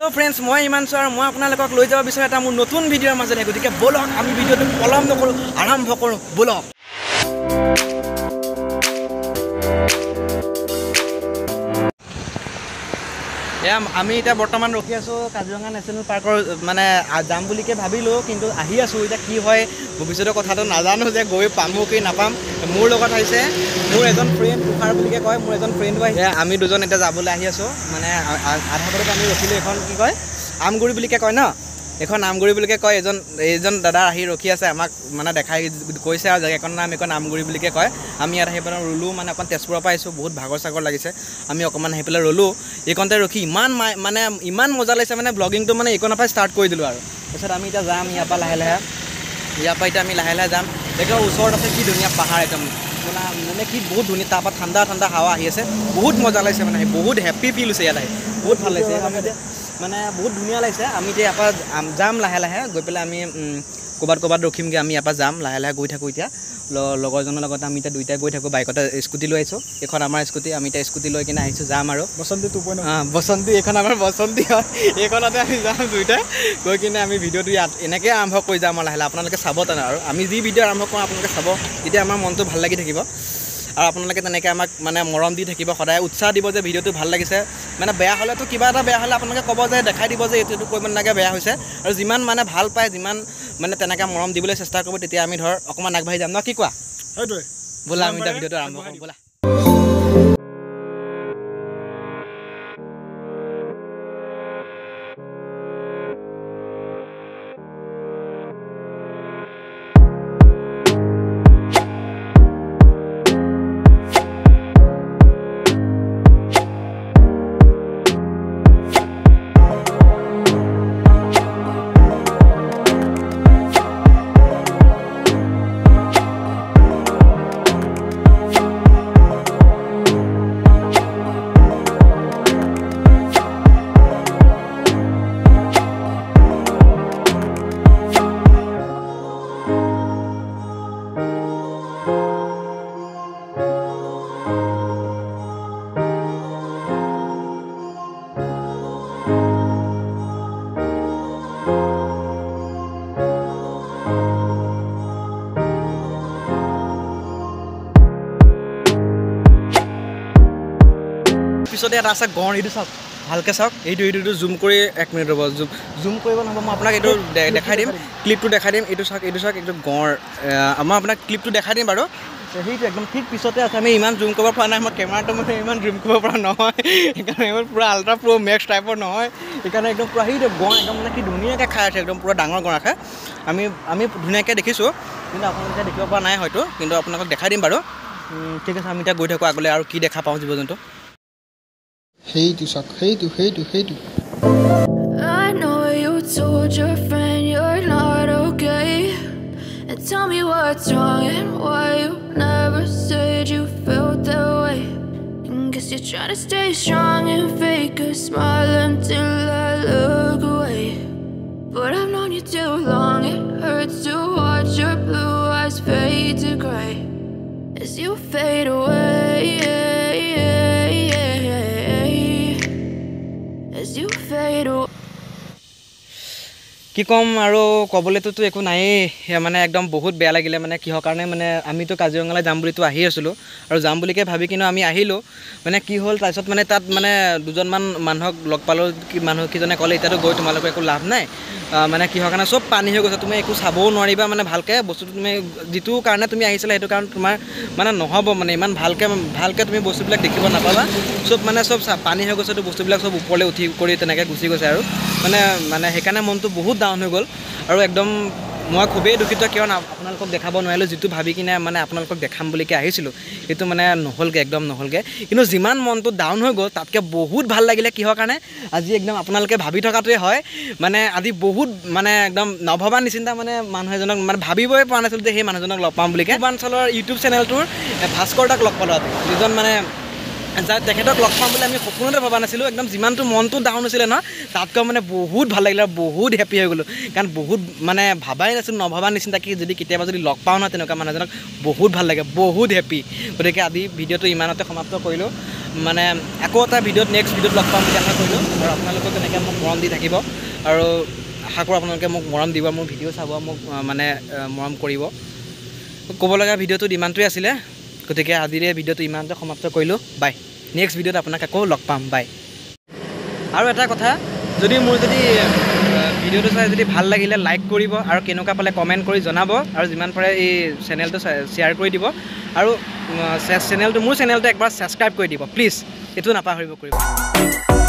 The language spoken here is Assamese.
তো ফ্ৰেণ্ডছ মই ইমানছো আৰু মই আপোনালোকক লৈ যাব বিচাৰো এটা মোৰ নতুন ভিডিঅ'ৰ মাজতে গতিকে বলক আমি ভিডিঅ'টো পলম নকৰোঁ আৰম্ভ কৰোঁ বলক আমি এতিয়া বৰ্তমান ৰখি আছোঁ কাজিৰঙা নেশ্যনেল পাৰ্কৰ মানে যাম বুলিকে ভাবিলোঁ কিন্তু আহি আছোঁ এতিয়া কি হয় ভৱিষ্যতৰ কথাটো নাজানো যে গৈ পামো কি নাপাম মোৰ লগত আহিছে মোৰ এজন ফ্ৰেণ্ড তুষাৰ বুলিকে কয় মোৰ এজন ফ্ৰেণ্ডো আহিছে আমি দুজন এতিয়া যাবলৈ আহি আছোঁ মানে আধা বাটত আমি ৰখিলোঁ এখন কি কয় আমগুৰি বুলিকে কয় ন এখন আমগুৰি বুলিকে কয় এইজন দাদা আহি ৰখি আছে আমাক মানে দেখাই কৈছে আৰু জেগাখন নাম এখন আমগুৰি বুলিকে কয় আমি ইয়াত আহি পেলাই ৰ'লোঁ মানে অকণ তেজপুৰৰ পৰা আহিছোঁ বহুত ভাগৰ চাগৰ লাগিছে আমি অকণমান আহি পেলাই ৰ'লোঁ এইকণতে ৰখি ইমান মজা লাগিছে মানে ব্লগিংটো মানে এইকণৰ পৰাই ষ্টাৰ্ট কৰি দিলোঁ আৰু তাৰপিছত আমি এতিয়া যাম ইয়াৰ পৰা লাহে এতিয়া আমি লাহে যাম একদম ওচৰত আছে কি ধুনীয়া পাহাৰ একদম মানে কি বহুত ধুনীয়া তাৰপৰা ঠাণ্ডা হাৱা আহি আছে বহুত মজা লাগিছে মানে বহুত হেপ্পী ফিল হৈছে ইয়াত আহি বহুত ভাল লাগিছে মানে বহুত ধুনীয়া লাগিছে আমি এতিয়া ইয়াৰ পৰা যাম লাহে গৈ পেলাই আমি ক'ৰবাত ৰখিমগৈ আমি ইয়াৰ পৰা যাম লাহে গৈ থাকোঁ এতিয়া লগৰজনৰ লগত আমি এতিয়া দুইটাই গৈ থাকোঁ বাইকতে স্কুটি লৈ আহিছোঁ এইখন আমাৰ স্কুটি আমি এতিয়া স্কুটি লৈ কিনে আহিছোঁ যাম আৰু বসন্তী এইখন আমাৰ বসন্তী হয় এইখনতে আমি যাম দুইটাই গৈ কিনে আমি ভিডিঅ'টো ইয়াত এনেকৈ আৰম্ভ কৰি যাম আৰু লাহে আপোনালোকে চাব তেনে আৰু আমি যি ভিডিঅ' আৰম্ভ কৰোঁ আপোনালোকে চাব তেতিয়া আমাৰ মনটো ভাল লাগি থাকিব আৰু আপোনালোকে তেনেকৈ আমাক মানে মৰম দি থাকিব সদায় উৎসাহ দিব যে ভিডিঅ'টো ভাল লাগিছে মানে বেয়া হ'লেতো কিবা এটা বেয়া হ'লে আপোনালোকে ক'ব যে দেখাই দিব যে এইটো কৰিব নালাগে বেয়া হৈছে আৰু যিমান মানে ভাল পায় যিমান মানে তেনেকৈ মৰম দিবলৈ চেষ্টা কৰিব তেতিয়া আমি ধৰ অকণমান আগবাঢ়ি যাম ন কি কোৱা সেইটোৱে ব'লা আমি এতিয়া ভিডিঅ'টো আৰম্ভ কৰোঁ ব'লা পিছতে এটা আছে গড় এইটো চাওক ভালকৈ চাওক এইটো জুম কৰি 1 মিনিট ৰ'ব জুম কৰিব নহ'ব মই আপোনাক এইটো দেখাই দিম ক্লিপটো দেখাই দিম এইটো চাওক এইটো গড় মই আপোনাক ক্লিপটো দেখাই দিম বাৰু সেইটো একদম ঠিক পিছতে আছে আমি ইমান জুম কৰিব পৰা নাই মই কেমেৰাটো মানে ইমান জুম কৰিব পৰা নহয় সেইকাৰণে ইমান পূৰা আল্ট্ৰা প্ৰ' মেক্স টাইপৰ নহয় সেইকাৰণে একদম পূৰা সেইটো গড় একদম মানে কি ধুনীয়াকৈ খাই আছে একদম পূৰা ডাঙৰ গড় খায় আমি ধুনীয়াকৈ দেখিছোঁ কিন্তু আপোনালোকে দেখিব পৰা নাই হয়তো কিন্তু আপোনালোকক দেখাই দিম বাৰু ঠিক আছে আমি এতিয়া গৈ থাকোঁ আগলৈ আৰু কি দেখা পাওঁ জীৱ জন্তু সেইটো চাওক সেইটো I know you told your friend you're not okay and tell me what's wrong and why you never said you felt that way and guess you're trying to stay strong and fake a smile until I look away but I've known you too long it hurts to watch your blue eyes fade to gray as you fade away কি ক'ম আৰু ক'বলৈতো একো নায়েই মানে একদম বহুত বেয়া লাগিলে মানে কিহৰ কাৰণে মানে আমিতো কাজিৰঙালৈ যাম বুলিতো আহি আছিলোঁ আৰু যাম বুলিকে ভাবি কিন্তু আমি আহিলোঁ মানে কি হ'ল তাৰপিছত মানে তাত মানে দুজনমান মানুহক লগ পালোঁ মানুহকেইজনে ক'লে এতিয়াতো গৈ তোমালোকৰ একো লাভ নাই মানে কিহৰ কাৰণে চব পানী হৈ গৈছে তুমি একো চাবও নোৱাৰিবা মানে ভালকৈ বস্তুটো তুমি যিটো কাৰণে তুমি আহিছিলা সেইটো কাৰণে তোমাৰ মানে নহ'ব মানে ইমান ভালকৈ তুমি বস্তুবিলাক দেখিব নাপাবা চব পানী হৈ গৈছেতো বস্তুবিলাক চব ওপৰলৈ উঠি কৰি তেনেকৈ গুচি গৈছে আৰু মানে সেইকাৰণে মনটো বহুত ডাউন হৈ গ'ল আৰু একদম মই খুবেই দুখিত কিয় আপোনালোকক দেখাব নোৱাৰিলোঁ যিটো ভাবি কিনে মানে আপোনালোকক দেখাম বুলিকে আহিছিলোঁ সেইটো মানে নহ'লগৈ একদম নহ'লগৈ কিন্তু যিমান মনটো ডাউন হৈ গ'ল তাতকৈ বহুত ভাল লাগিলে কিহৰ কাৰণে আজি একদম আপোনালোকে ভাবি থকাটোৱে হয় মানে আজি বহুত মানে একদম নভবা নিচিন্তা মানে মানুহ এজনক মানে ভাবিবই পৰা নাছিলোঁ যে সেই মানুহজনক লগ পাম বুলিকে পূৰ্বাঞ্চলৰ ইউটিউব চেনেলটোৰ ভাস্কৰ দাক লগ পালোঁ যিজন মানে তেখেতক লগ পাম বুলি আমি সপোনতে ভবা নাছিলোঁ একদম যিমানটো মনটো ডাউন হৈছিলে ন তাতকৈ মানে বহুত ভাল লাগিলে আৰু বহুত হেপ্পী হৈ গ'লোঁ কাৰণ বহুত মানে ভাবাই নাছিলোঁ নভবা নিচিনা কি যদি কেতিয়াবা যদি লগ পাওঁ ন তেনেকুৱা মানুহজনক বহুত ভাল লাগে বহুত হেপ্পী গতিকে আজি ভিডিঅ'টো ইমানতে সমাপ্ত কৰিলোঁ মানে আকৌ এটা ভিডিঅ'ত নেক্সট ভিডিঅ'ত লগ পাম বুলি আশা কৰিলোঁ আৰু আপোনালোকক তেনেকৈ মোক মৰম দি থাকিব আৰু আশা কৰোঁ আপোনালোকে মোক মৰম দিব মোৰ ভিডিঅ' চাব মোক মানে মৰম কৰিব ক'ব লগা ভিডিঅ'টোত ইমানটোৱে আছিলে গতিকে আজিৰে ভিডিঅ'টো ইমানতে সমাপ্ত কৰিলোঁ বাই নেক্সট ভিডিঅ'ত আপোনাক আকৌ লগ পাম বাই আৰু এটা কথা যদি মোৰ যদি ভিডিঅ'টো চাই যদি ভাল লাগিলে লাইক কৰিব আৰু কেনেকুৱা পালে কমেণ্ট কৰি জনাব আৰু যিমান পাৰে এই চেনেলটো শ্বেয়াৰ কৰি দিব আৰু মোৰ চেনেলটো একবাৰ ছাবস্ক্ৰাইব কৰি দিব প্লিজ এইটো নাপাহৰিব কৰিব